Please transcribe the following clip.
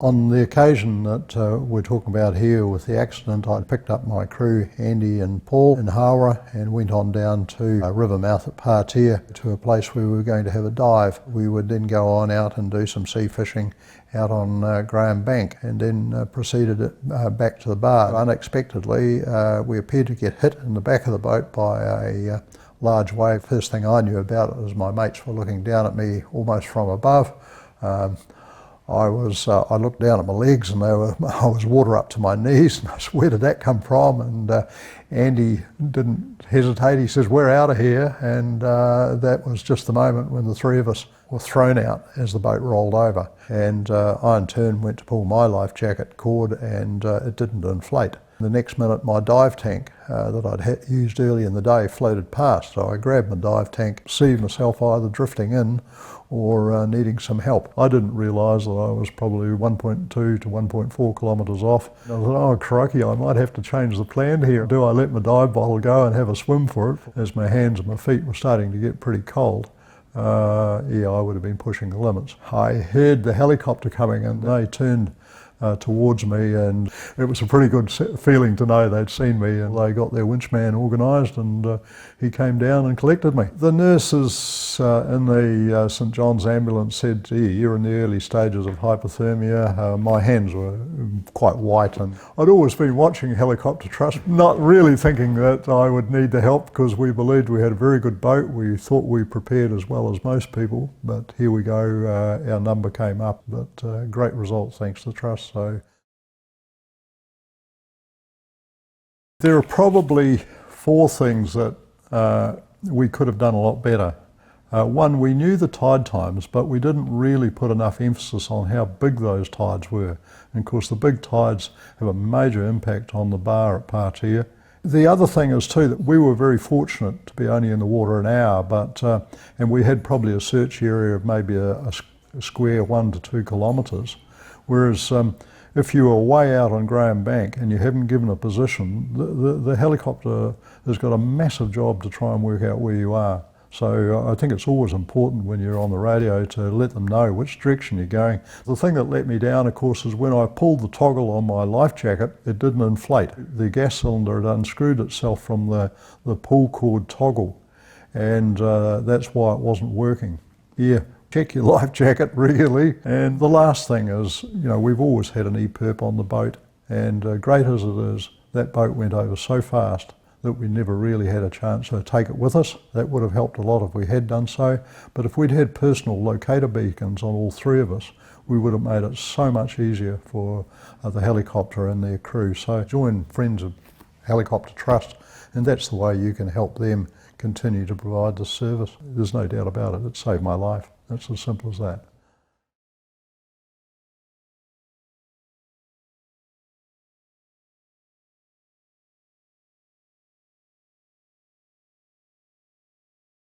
On the occasion that we're talking about here with the accident, I picked up my crew, Andy and Paul, in Hawera and went on down to a river mouth at Patea to a place where we were going to have a dive. We would then go on out and do some sea fishing out on Graham Bank and then proceeded back to the bar. Unexpectedly, we appeared to get hit in the back of the boat by a large wave. First thing I knew about it was my mates were looking down at me almost from above. I looked down at my legs and I was water up to my knees, and I said, "Where did that come from?" And Andy didn't hesitate. He says, "We're out of here." And that was just the moment when the three of us were thrown out as the boat rolled over. And I in turn went to pull my life jacket cord and it didn't inflate. The next minute my dive tank that I'd used early in the day floated past, so I grabbed my dive tank, see myself either drifting in or needing some help. I didn't realise that I was probably 1.2 to 1.4 kilometres off. I thought, "Oh crikey, I might have to change the plan here. Do I let my dive bottle go and have a swim for it?" As my hands and my feet were starting to get pretty cold, yeah, I would have been pushing the limits. I heard the helicopter coming and they turned towards me, and it was a pretty good feeling to know they'd seen me, and they got their winchman organised and he came down and collected me. The nurses in the St John's ambulance said, "You're in the early stages of hypothermia." My hands were quite white, and I'd always been watching Helicopter Trust, not really thinking that I would need the help because we believed we had a very good boat. We thought we prepared as well as most people, but here we go, our number came up, but great results thanks to the Trust. So there are probably four things that we could have done a lot better. One, we knew the tide times, but we didn't really put enough emphasis on how big those tides were. And of course the big tides have a major impact on the bar at Patea. The other thing is too that we were very fortunate to be only in the water an hour, but and we had probably a search area of maybe a square 1 to 2 kilometres. Whereas if you are way out on Graham Bank and you haven't given a position, the helicopter has got a massive job to try and work out where you are. So I think it's always important when you're on the radio to let them know which direction you're going. The thing that let me down, of course, is when I pulled the toggle on my life jacket, it didn't inflate. The gas cylinder had unscrewed itself from the pull cord toggle, and that's why it wasn't working. Yeah. Check your life jacket regularly. And the last thing is, we've always had an EPIRB on the boat, and great as it is, that boat went over so fast that we never really had a chance to take it with us. That would have helped a lot if we had done so. But if we'd had personal locator beacons on all three of us, we would have made it so much easier for the helicopter and their crew. So join Friends of Helicopter Trust, and that's the way you can help them continue to provide the service. There's no doubt about it, it saved my life. It's as simple as that.